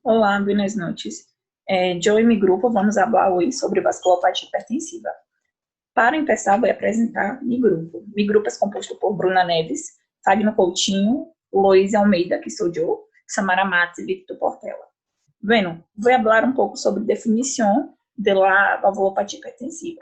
Olá, buenas noches. Yo y mi grupo vamos hablar hoy sobre vasculopatia hipertensiva. Para empezar, vou apresentar mi grupo. Mi grupo é composto por Bruna Neves, Fagno Coutinho, Loise Almeida, que sou eu, Samara Matos e Victor Portela. Bueno, vou falar um pouco sobre definição de la valvulopatia hipertensiva.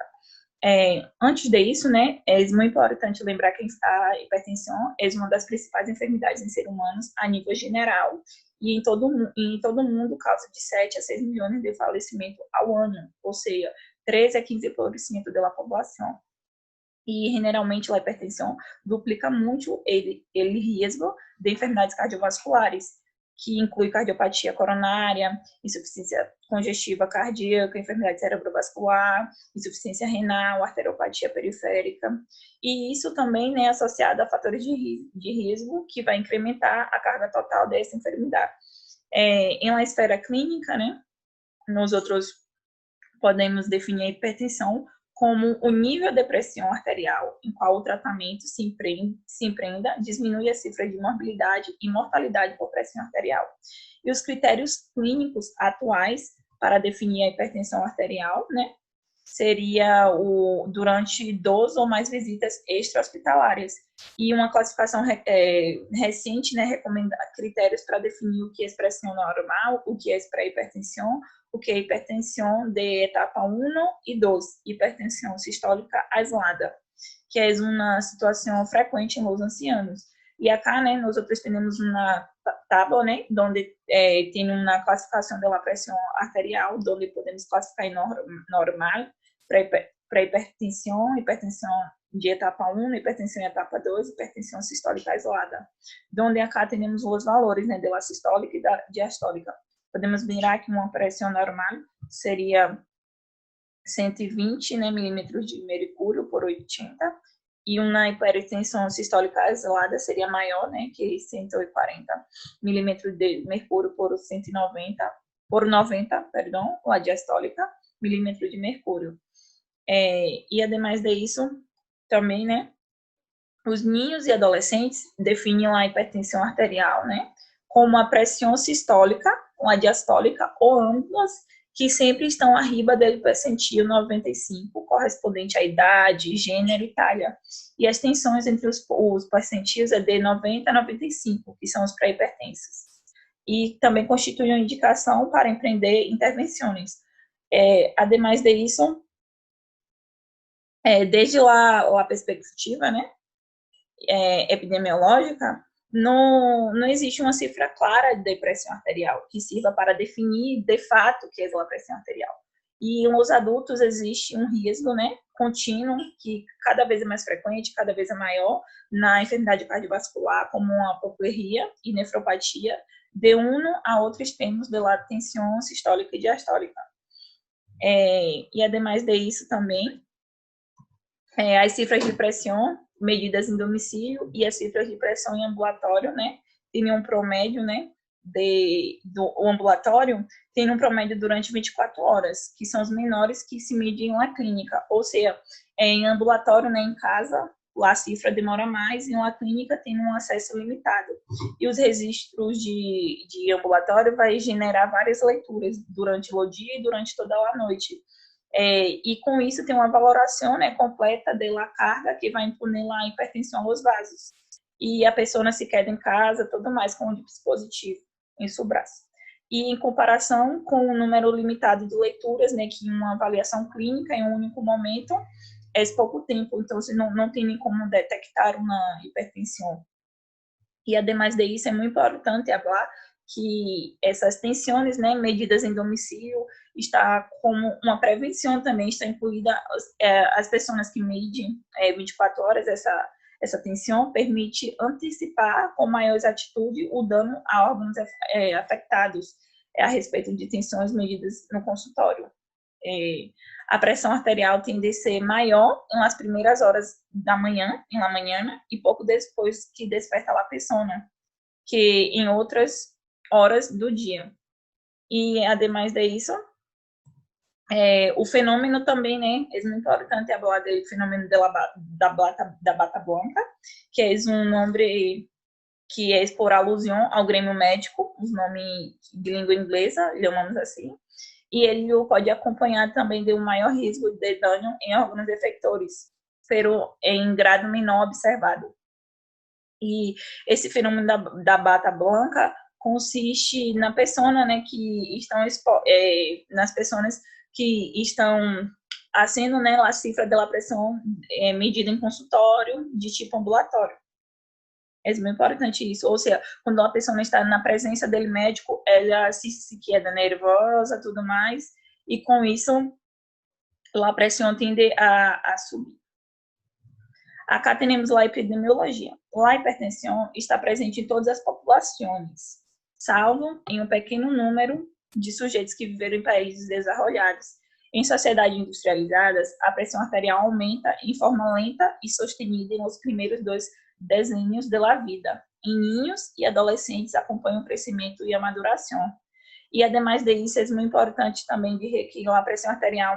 Antes disso, né, é muito importante lembrar que a hipertensão é uma das principais enfermidades em seres humanos a nível geral e em todo mundo causa de 7 a 6 milhões de falecimentos ao ano, ou seja, 13 a 15% da população. E generalmente a hipertensão duplica muito o risco de enfermidades cardiovasculares, que inclui cardiopatia coronária, insuficiência congestiva cardíaca, enfermidade cerebrovascular, insuficiência renal, arteriopatia periférica. E isso também é associado a fatores de risco que vai incrementar a carga total dessa enfermidade. Em uma esfera clínica, né, nós outros podemos definir a hipertensão como o nível de pressão arterial em qual o tratamento se empreenda, diminui a cifra de morbilidade e mortalidade por pressão arterial. E os critérios clínicos atuais para definir a hipertensão arterial, né, seria durante 12 ou mais visitas extra-hospitalares. E uma classificação recente, né, recomenda critérios para definir o que é pressão normal, o que é pré-hipertensão, o que é hipertensão de etapa 1 e 2, hipertensão sistólica aislada, que é uma situação frequente nos ancianos. E acá, né, nós outros temos uma tábua, né, onde tem uma classificação da pressão arterial, onde podemos classificar em normal, pré-hipertensão, hipertensão de etapa 1, hipertensão em etapa 2, hipertensão sistólica isolada, onde acá temos os valores, né, da sistólica e da diastólica. Podemos mirar que uma pressão normal seria 120, né, milímetros de mercúrio por 80, e uma hipertensão sistólica isolada seria maior, né, que 140 milímetros de mercúrio por 190, por 90, perdão, a diastólica, milímetros de mercúrio. E ademais disso, também, né, os ninhos e adolescentes definem a hipertensão arterial, né, como a pressão sistólica, ou a diastólica, ou ambas, que sempre estão arriba do percentil 95, correspondente à idade, gênero e talha. E as tensões entre os percentis é de 90 a 95, que são os pré-hipertensos. E também constituem uma indicação para empreender intervenções. Ademais disso, desde lá a perspectiva, né, epidemiológica, não existe uma cifra clara de pressão arterial que sirva para definir de fato o que é a pressão arterial. E nos adultos existe um risco, né, contínuo, que cada vez é mais frequente, cada vez é maior, na enfermidade cardiovascular, como a apoplejia e nefropatia, de um a outros extremos da tensão sistólica e diastólica. E ademais disso também, as cifras de pressão medidas em domicílio e as cifras de pressão em ambulatório, né, tem um promédio, né, do ambulatório tem um promédio durante 24 horas, que são os menores que se medem na clínica, ou seja, em ambulatório, né, em casa, lá a cifra demora mais, e na clínica tem um acesso limitado. E os registros de ambulatório vai generar várias leituras durante o dia e durante toda a noite. E com isso tem uma valoração, né, completa da carga que vai impunir lá a hipertensão aos vasos. E a pessoa não se queda em casa, tudo mais, com o dispositivo em seu braço. E em comparação com o número limitado de leituras, né, que uma avaliação clínica em um único momento é pouco tempo, então você não tem nem como detectar uma hipertensão. E ademais disso, é muito importante falar que essas tensões, né, medidas em domicílio, está como uma prevenção também, está incluída as pessoas que medem 24 horas essa tensão, permite antecipar com maior exatitude o dano a órgãos afetados a respeito de tensões medidas no consultório. A pressão arterial tende a ser maior nas primeiras horas da manhã, e pouco depois que desperta a pessoa, que em outras horas do dia. E, ademais disso, o fenômeno também, né, é muito importante falar do fenômeno da bata branca, que é um nome que é por alusão ao Grêmio Médico, os nomes de língua inglesa, chamamos assim, e ele pode acompanhar também de um maior risco de dano em órgãos efectores, pero em grado menor observado. E esse fenômeno da bata branca consiste na pessoa, né, que estão nas pessoas que estão haciendo, né, a cifra de la pressão medida em consultório de tipo ambulatório. É muito importante isso. Ou seja, quando uma pessoa está na presença dele médico, ela se queda nervosa, tudo mais, e com isso a pressão tende a subir. Acá temos a epidemiologia. A hipertensão está presente em todas as populações, salvo em um pequeno número de sujeitos que viveram em países desenvolvidos. Em sociedades industrializadas, a pressão arterial aumenta em forma lenta e sostenida nos primeiros 2 decênios da vida. Em ninhos e adolescentes acompanham o crescimento e a maduração. E, ademais disso, é muito importante também que a pressão arterial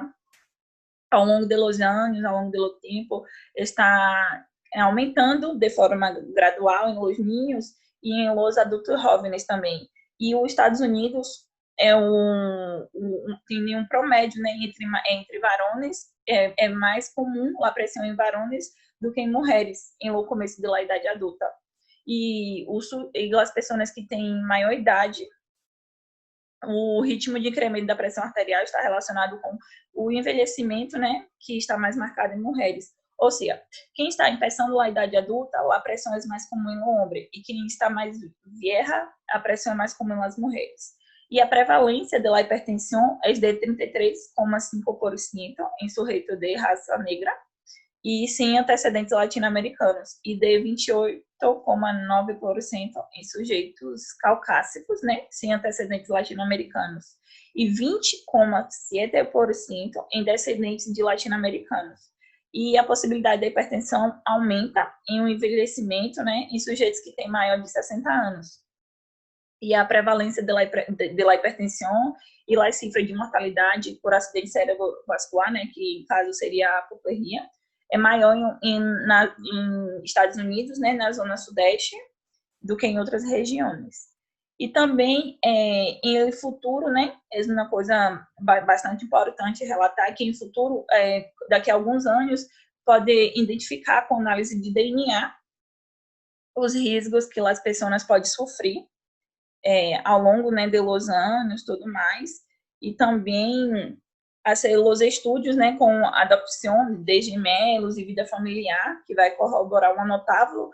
ao longo dos anos, ao longo do tempo, está aumentando de forma gradual em los niños e em los adultos jovens também. E os Estados Unidos tem um promédio, né, entre varões, é mais comum a pressão em varões do que em mulheres no começo da idade adulta. E as pessoas que têm maior idade, o ritmo de incremento da pressão arterial está relacionado com o envelhecimento, né, que está mais marcado em mulheres. Ou seja, quem está começando a idade adulta, a pressão é mais comum no homem, e quem está mais vieja, a pressão é mais comum nas mulheres. E a prevalência da hipertensão é de 33,5% em sujeito de raça negra e sem antecedentes latino-americanos, e de 28,9% em sujeitos caucásicos, né, sem antecedentes latino-americanos, e 20,7% em descendentes de latino-americanos. E a possibilidade da hipertensão aumenta em um envelhecimento, né, em sujeitos que têm maior de 60 anos. E a prevalência da hipertensão e a cifra de mortalidade por acidente cerebrovascular, né, que em caso seria a apoplejia, é maior em Estados Unidos, né, na zona sudeste, do que em outras regiões. E também, em futuro, né, é uma coisa bastante importante relatar que em futuro, daqui a alguns anos, pode identificar com análise de DNA os riscos que as pessoas podem sofrer ao longo, né, de los anos, tudo mais, e também os estudos, né, com adopção de gemelos e vida familiar, que vai corroborar uma notável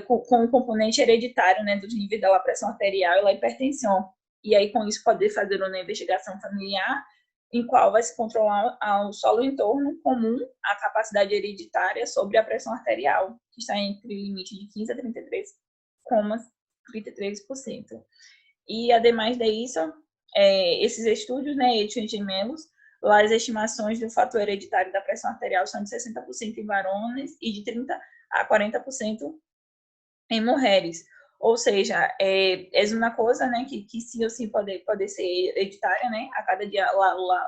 com o componente hereditário, né, dos níveis da pressão arterial e da hipertensão. E aí, com isso, poder fazer uma investigação familiar em qual vai se controlar ao solo entorno comum a capacidade hereditária sobre a pressão arterial, que está entre o limite de 15 a 33,33%. E, ademais disso, esses estudos, né, hechos em gemelos, as estimações do fator hereditário da pressão arterial são de 60% em varões e de 30% a 40% em mulheres. Ou seja, é uma coisa, né, que sim ou sim pode ser hereditária, né? A cada dia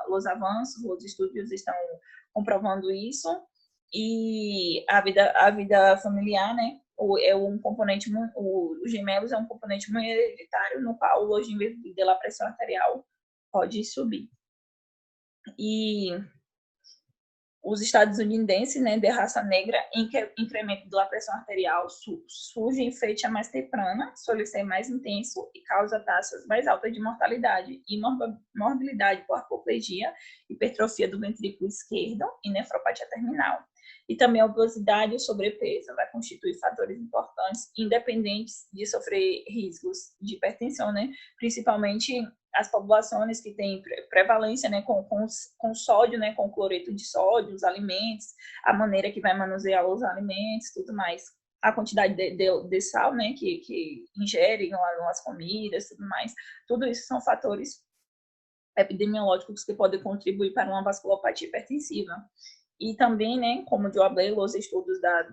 os avanços, os estudos estão comprovando isso. E a vida familiar, né, é um componente, os gemelos é um componente muito hereditário no qual o nível da pressão arterial pode subir. E os estadunidenses, né, de raça negra, incremento da pressão arterial surge em feita mais temprana, suele ser mais intenso e causa taxas mais altas de mortalidade e morbilidade por apoplegia, hipertrofia do ventrículo esquerdo e nefropatia terminal. E também a obesidade e o sobrepeso vai constituir fatores importantes, independentes de sofrer riscos de hipertensão, né, principalmente as populações que têm prevalência, né, com sódio, né, com cloreto de sódio, os alimentos, a maneira que vai manusear os alimentos, tudo mais, a quantidade de sal, né, que ingerem nas comidas, tudo mais, tudo isso são fatores epidemiológicos que podem contribuir para uma vasculopatia hipertensiva. E também, né, como eu falei, os estudos da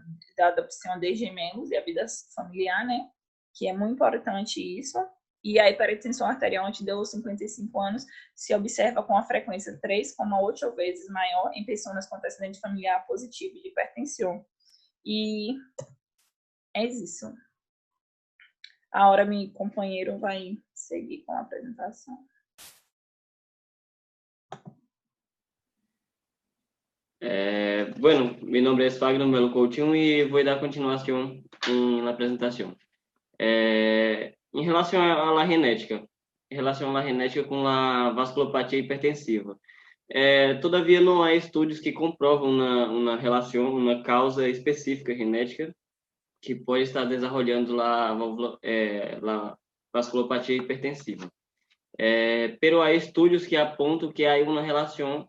adopção de gemelos e a vida familiar, né, que é muito importante isso. E a hipertensão arterial antes dos 55 anos se observa com a frequência 3,8 vezes maior em pessoas com antecedente familiar positivo de hipertensão. E é isso. Agora meu companheiro vai seguir com a apresentação. Bueno, mi nombre es Fagner Melo Coutinho e vou dar continuação na apresentação. Em relação à genética, com a vasculopatia hipertensiva, todavia não há estudos que comprovam uma relação, uma causa específica genética que pode estar desenvolvendo a vasculopatia hipertensiva. Pero há estudos que apontam que há uma relação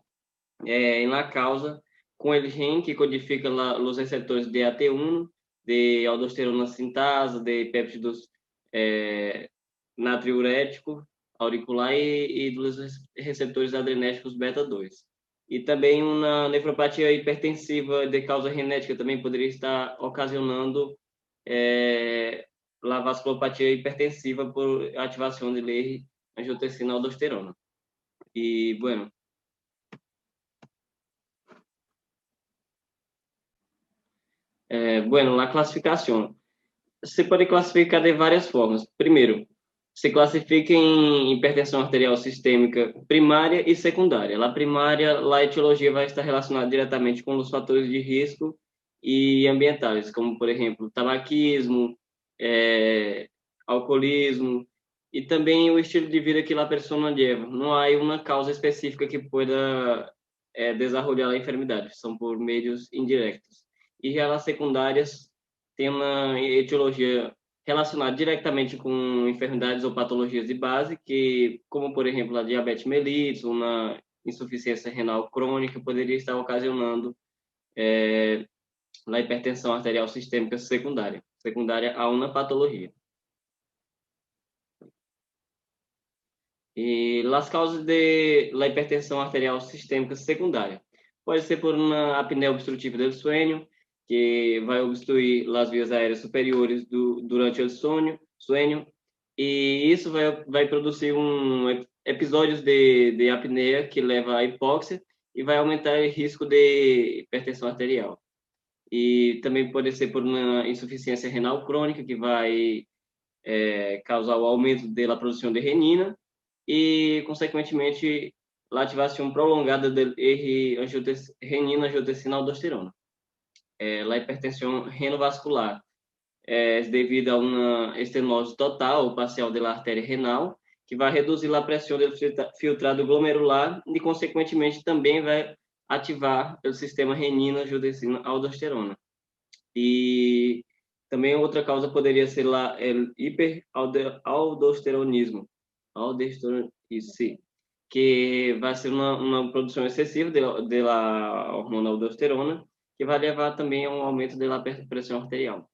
na causa com o gene que codifica os receptores de AT1, de aldosterona sintase, de péptidos natriurético auricular e dos receptores adrenérgicos beta-2. E também uma nefropatia hipertensiva de causa genética também poderia estar ocasionando a vasculopatia hipertensiva por ativação de lei angiotensina-aldosterona. E, bueno, bueno, a classificação. Você pode classificar de várias formas. Primeiro, se classifica em hipertensão arterial sistêmica primária e secundária. A primária, a etiologia vai estar relacionada diretamente com os fatores de risco e ambientais, como, por exemplo, tabaquismo, alcoolismo e também o estilo de vida que a pessoa leva. Não há uma causa específica que pueda desenvolver a enfermidade, são por meios indiretos. E já as secundárias têm uma etiologia relacionada diretamente com enfermidades ou patologias de base, que, como por exemplo a diabetes mellitus, uma insuficiência renal crônica, poderia estar ocasionando a hipertensão arterial sistêmica secundária a uma patologia. E as causas da hipertensão arterial sistêmica secundária pode ser por uma apneia obstrutiva do sueño, que vai obstruir as vias aéreas superiores durante o sono, e isso vai produzir episódios de apneia que leva à hipóxia e vai aumentar o risco de hipertensão arterial. E também pode ser por uma insuficiência renal crônica, que vai causar o aumento da produção de renina e, consequentemente, a ativação prolongada da renina-angiotensina-aldosterona. A hipertensão renovascular devido a uma estenose total ou parcial da artéria renal, que vai reduzir a pressão do filtrado glomerular e, consequentemente, também vai ativar o sistema renina-angiotensina-aldosterona. E também outra causa poderia ser o hiperaldosteronismo, que vai ser uma produção excessiva da hormona aldosterona, que vai levar também a um aumento da pressão arterial.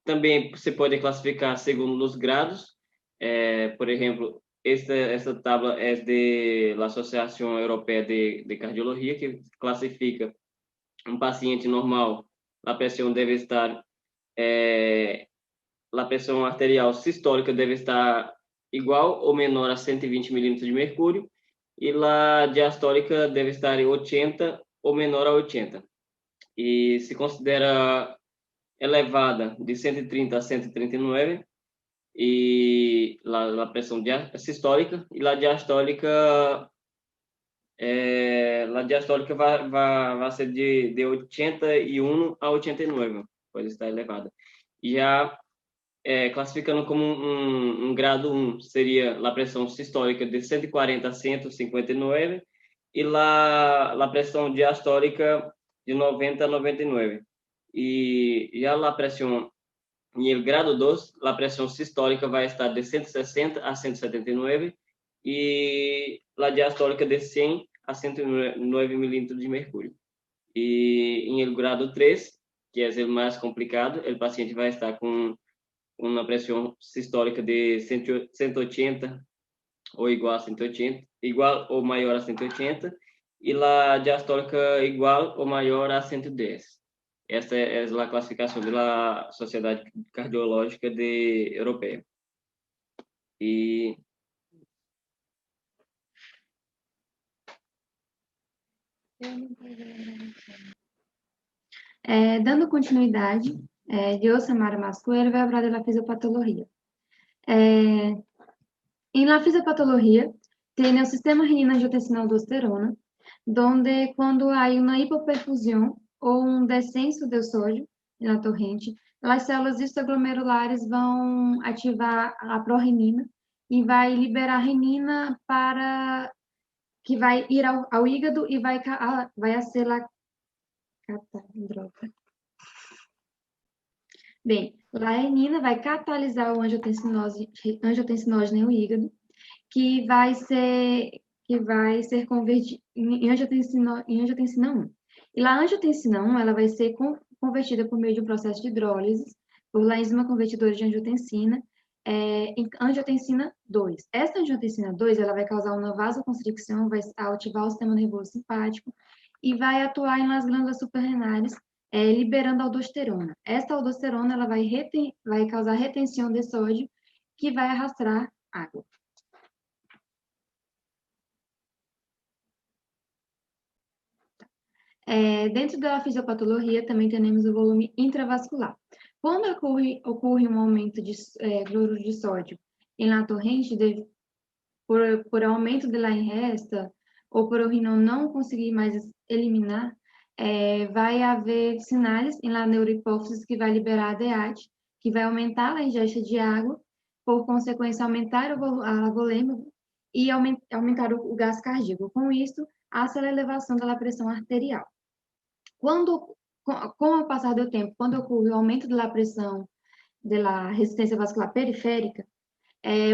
Também você pode classificar segundo os grados. Por exemplo, esta tabla é da Associação Europeia de Cardiologia, que classifica um paciente normal, a pressão deve estar a pressão arterial sistólica deve estar igual ou menor a 120 milímetros de mercúrio, e a diastólica deve estar em 80 ou menor a 80. E se considera elevada de 130 a 139, e a pressão sistólica, e a diastólica vai ser de 81 a 89, pode estar elevada. E já classificando como um grado 1, seria a pressão sistólica de 140 a 159 e a pressão diastólica de 90 a 99. E já a pressão em el grado 2, a pressão sistólica vai estar de 160 a 179 e a diastólica de 100 a 109 milímetros de mercúrio. E em el grado 3, que é o mais complicado, o paciente vai estar com uma pressão sistólica de 180 ou igual a 180, igual ou maior a 180, e a diastólica igual ou maior a 110. Esta é a classificação da Sociedade Cardiológica Europeia. E dando continuidade, Yo, Samara Mascuel, voy a hablar de la fisiopatología. En la fisiopatología tiene el sistema renina-angiotensina-aldosterona, donde cuando hay una hipoperfusión o un descenso del sodio en la torrente, as células histoglomerulares vão ativar a prorenina e vai liberar renina para que vai ir ao hígado e vai Bem, a renina vai catalisar o angiotensinógeno no hígado, que vai ser convertido em angiotensina 1. E a angiotensina 1 ela vai ser convertida por meio de um processo de hidrólise por lá enzima convertidora de angiotensina em angiotensina 2. Essa angiotensina 2 ela vai causar uma vasoconstricção, vai ativar o sistema nervoso simpático e vai atuar nas glândulas suprarrenais, liberando aldosterona. Essa aldosterona ela vai causar retenção de sódio, que vai arrastar água. Dentro da fisiopatologia, também temos o volume intravascular. Quando ocorre um aumento de cloruro de sódio em la torrente, por aumento da ingesta, ou por o rinão não conseguir mais eliminar, vai haver sinais em la neurohipófise que vai liberar a DHAT, que vai aumentar a ingesta de água, por consequência, aumentar a volêmia e aumentar o gasto cardíaco. Com isso, há a elevação da pressão arterial. Com o passar do tempo, quando ocorre o aumento da pressão da resistência vascular periférica,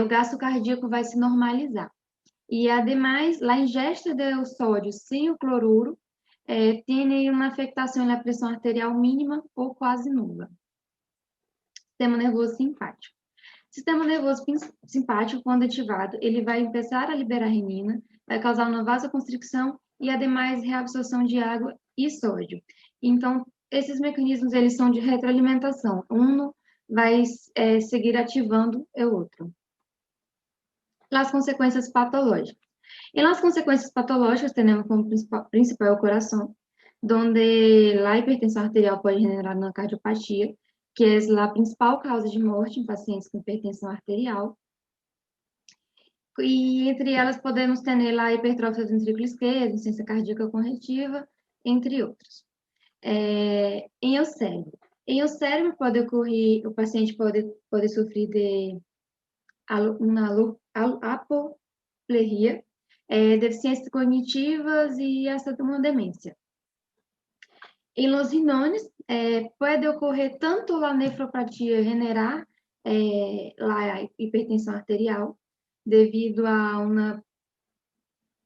o gasto cardíaco vai se normalizar. E, ademais, a ingesta do sódio sem o cloruro tem uma afetação na pressão arterial mínima ou quase nula. Sistema nervoso simpático. Sistema nervoso simpático, quando ativado, ele vai começar a liberar renina, vai causar uma vasoconstricção e, ademais, reabsorção de água e sódio. Então, esses mecanismos eles são de retroalimentação. Um vai seguir ativando o outro. As consequências patológicas. E nas consequências patológicas, temos como principal o coração, onde a hipertensão arterial pode generar uma cardiopatia, que é a principal causa de morte em pacientes com hipertensão arterial. E entre elas podemos ter a hipertrofia do ventrículo esquerdo, insuficiência cardíaca congestiva, entre outros. Em o cérebro pode ocorrer, o paciente pode sofrer de uma apoplegia, deficiências cognitivas e até uma demência. Em los rinones, pode ocorrer tanto a nefropatia generar a hipertensão arterial, devido a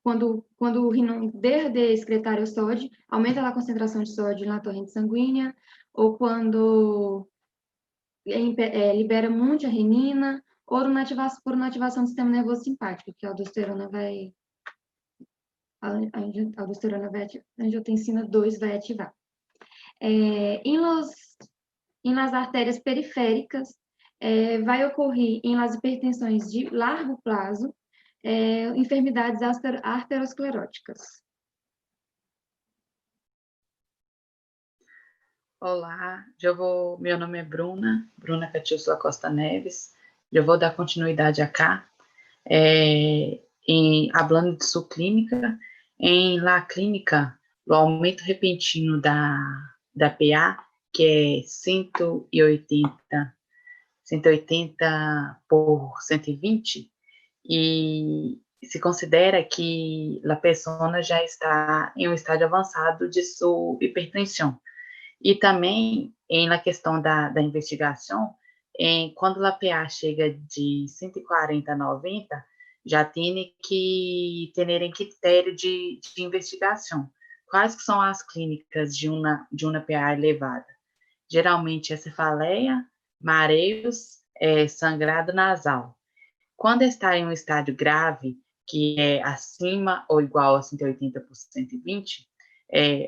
quando o rinão deixa de excretar o sódio, aumenta a concentração de sódio na corrente sanguínea, ou quando libera muita renina, ou por uma ativação do sistema nervoso simpático, que a aldosterona a angiotensina 2 vai ativar. Em las artérias periféricas, vai ocorrer em las hipertensões de largo prazo, enfermidades arterioscleróticas. Olá, meu nome é Bruna Catiúcio Costa Neves. Eu vou dar continuidade acá, falando de sua clínica. Em la clínica, o aumento repentino da PA, que é 180 por 120, e se considera que a pessoa já está em um estágio avançado de sua hipertensão. E também, na questão da investigação, quando a PA chega de 140 a 90, já tem que ter critério de investigação. Quais que são as clínicas de uma PA elevada? Geralmente é cefaleia, mareios, sangrado nasal. Quando está em um estágio grave, que é acima ou igual a 180 por 120,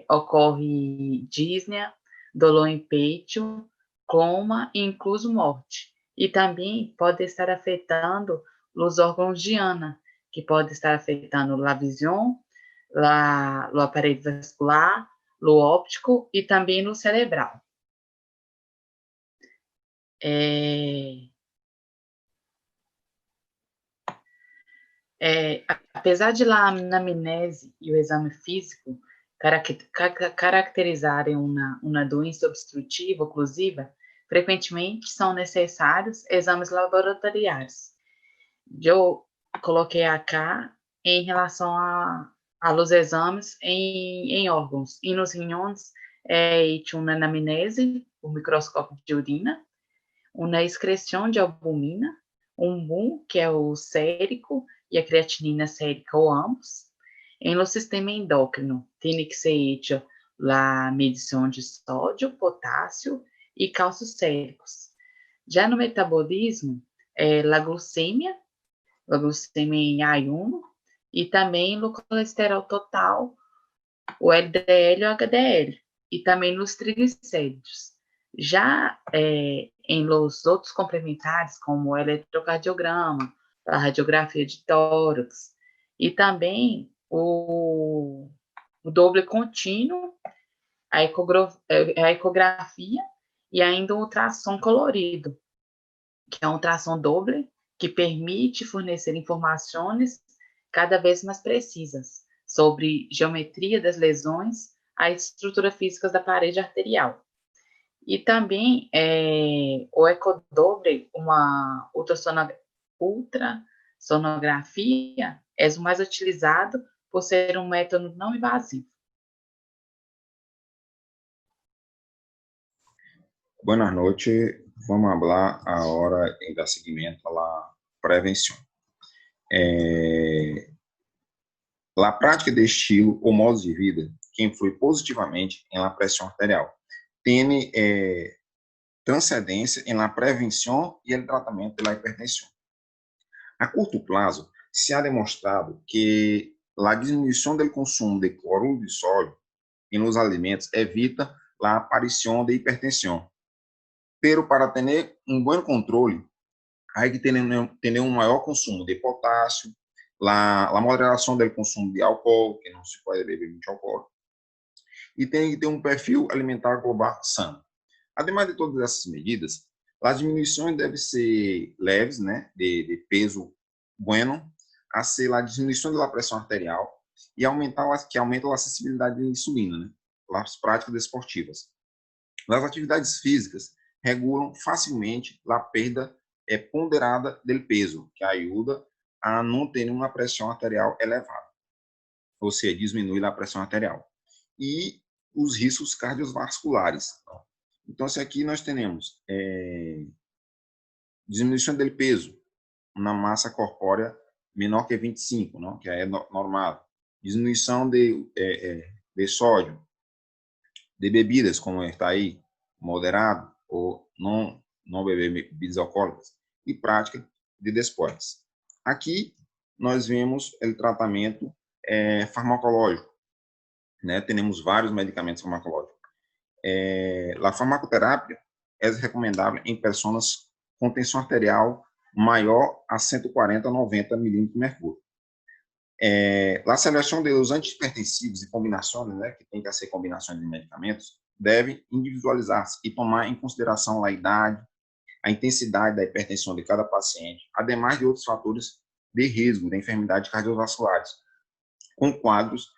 ocorre dísnea, dor em peito, coma e incluso morte. E também pode estar afetando os órgãos de Ana, que pode estar afetando a visão, o aparelho vascular, o óptico e também no cerebral. Apesar de a anamnese e o exame físico caracterizarem uma doença obstrutiva oclusiva, frequentemente são necessários exames laboratoriais. Eu coloquei acá em relação aos exames em órgãos. E nos rinhões, tinha uma anamnese, o microscópio de urina, uma excreção de albumina, um BUM, que é o sérico, e a creatinina sérica, ou ambos. Em no sistema endócrino, tem que ser hecha a medição de sódio, potássio e cálcio séricos. Já no metabolismo, a glucemia em A1 e também no colesterol total, o LDL e o HDL, e também nos triglicéridos. Já em los outros complementares, como o eletrocardiograma, a radiografia de tórax, e também o Doppler contínuo, a ecografia e ainda o ultrassom colorido, que é um ultrassom Doppler que permite fornecer informações cada vez mais precisas sobre geometria das lesões, a estrutura física da parede arterial. E também o ecodoppler, uma ultrassonografia, é o mais utilizado por ser um método não invasivo. Buenas noches. Vamos falar agora em dar seguimento à prevenção. A prática de estilo ou modo de vida que influi positivamente em la pressão arterial tem transcendência em la prevenção e el tratamento da hipertensão. A curto prazo, se ha demonstrado que a diminuição do consumo de cloruro de sódio em los alimentos evita a aparição de hipertensão. Pero para ter um bom controle, há que ter um maior consumo de potássio, a moderação do consumo de álcool, que não se pode beber muito álcool, e tem que ter um perfil alimentar global sano. Ademais de todas essas medidas, as diminuições devem ser leves, né, de peso bueno, a ser a diminuição da pressão arterial e aumenta a sensibilidade de insulina, né, as práticas esportivas. As atividades físicas regulam facilmente a perda ponderada do peso, que ajuda a não ter uma pressão arterial elevada, ou seja, diminui a pressão arterial. E os riscos cardiovasculares. Então, se aqui nós temos diminuição do peso na massa corpórea menor que 25, não? Que é normal. Diminuição de sódio, de bebidas, como está aí, moderado, ou não beber bebidas alcoólicas, e prática de desportos. Aqui, nós vemos o tratamento farmacológico, né? Temos vários medicamentos farmacológicos. A farmacoterapia é recomendável em pessoas com tensão arterial maior a 140 a 90 milímetros de mercúrio. A seleção dos antihipertensivos e combinações, né, que tem que ser combinações de medicamentos, deve individualizar-se e tomar em consideração a idade, a intensidade da hipertensão de cada paciente, ademais de outros fatores de risco de enfermidades cardiovasculares, com quadros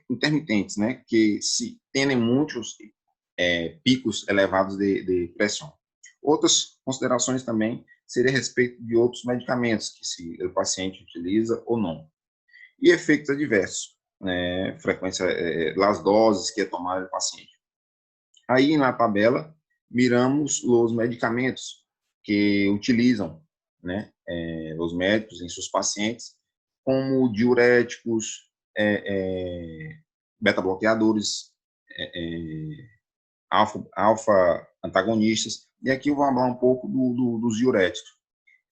intermitentes, né, que se têm muitos picos elevados de pressão. Outras considerações também seria a respeito de outros medicamentos que se o paciente utiliza ou não. E efeitos adversos, frequência das doses que é tomada do paciente. Aí na tabela miramos os medicamentos que utilizam, né, os médicos em seus pacientes, como diuréticos, beta-bloqueadores, alfa-antagonistas, e aqui eu vou falar um pouco dos diuréticos.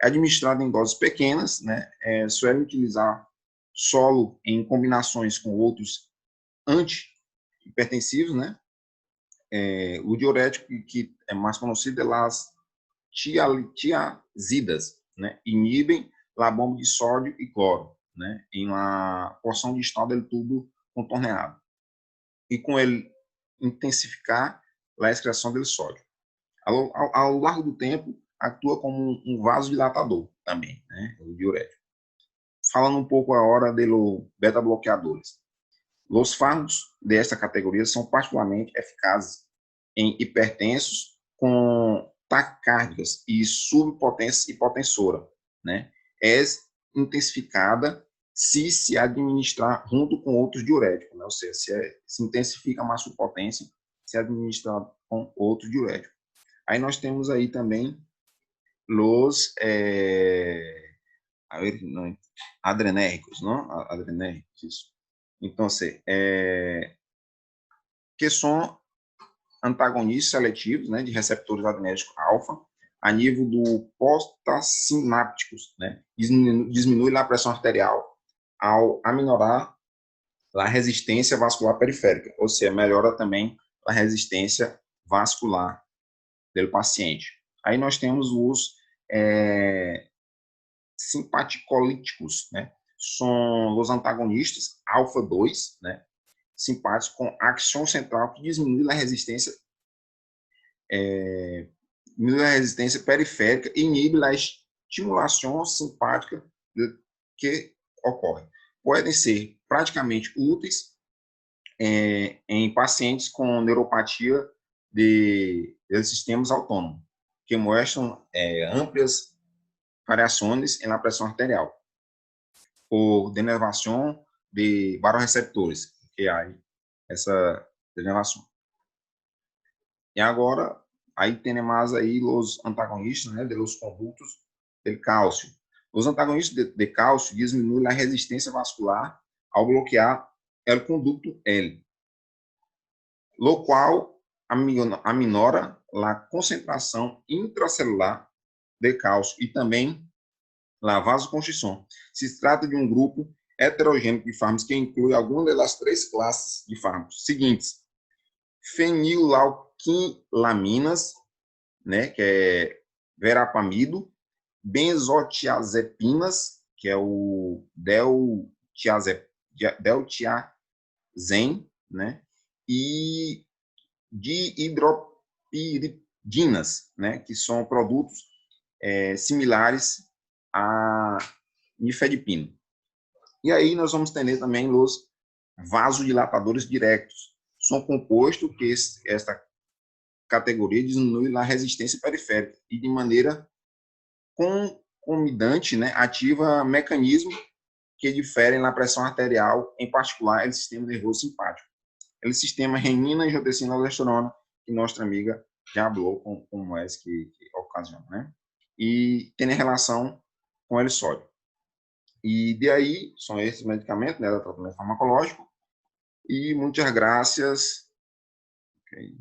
É administrado em doses pequenas, né, suele utilizar solo em combinações com outros antihipertensivos, né. O diurético que é mais conhecido é as tiazidas, né, inibem a bomba de sódio e cloro, né, em uma porção distal do tubo contorneado, e com ele intensificar a excreção do sódio. Ao longo do tempo, atua como um vasodilatador também, né, o diurético. Falando um pouco agora de los beta-bloqueadores. Os fármacos desta categoria são particularmente eficazes em hipertensos com taquicárdias e subpotência hipotensora, né? É intensificada se administrar junto com outros diuréticos, né? Ou seja, se intensifica a mastopotência se administrar com outro diurético. Aí nós temos aí também os adrenérgicos, não? Adrenérgicos, isso. Então, que são antagonistas seletivos, né, de receptores adrenérgicos alfa, a nível do postsinápticos, né, diminui a pressão arterial ao aminorar a resistência vascular periférica, ou seja, melhora também a resistência vascular do paciente. Aí nós temos os simpaticolíticos, né, são os antagonistas alfa-2, né, simpáticos com ação central que diminui a resistência periférica e inibe a estimulação simpática que ocorre. Podem ser praticamente úteis em pacientes com neuropatia de sistemas autônomos, que mostram amplas variações na pressão arterial, por denervação de barorreceptores, que há essa denervação. E agora, aí tem mais aí os antagonistas, né, dos condutos de cálcio. Os antagonistas de cálcio diminuem a resistência vascular ao bloquear o conduto L, lo qual aminora a concentração intracelular de cálcio e também a vasoconstrição. Se trata de um grupo heterogêneo de fármacos que inclui algumas das 3 classes de fármacos seguintes: fenilauquilaminas, né, que é verapamido, benzotiazepinas, que é o deltiazem, né, e dihidropiridinas, né, que são produtos similares a nifedipina. E aí nós vamos ter também os vasodilatadores diretos. São compostos que esta categoria diminui a resistência periférica e de maneira concomitante, né, ativa mecanismos que diferem na pressão arterial, em particular o sistema nervoso simpático. O sistema renina-angiotensina-aldosterona, que nossa amiga já falou como é que ocasiona, né? E tem relação com o sódio. E de aí, são esses medicamentos, né, do tratamento farmacológico. E muitas graças. Okay.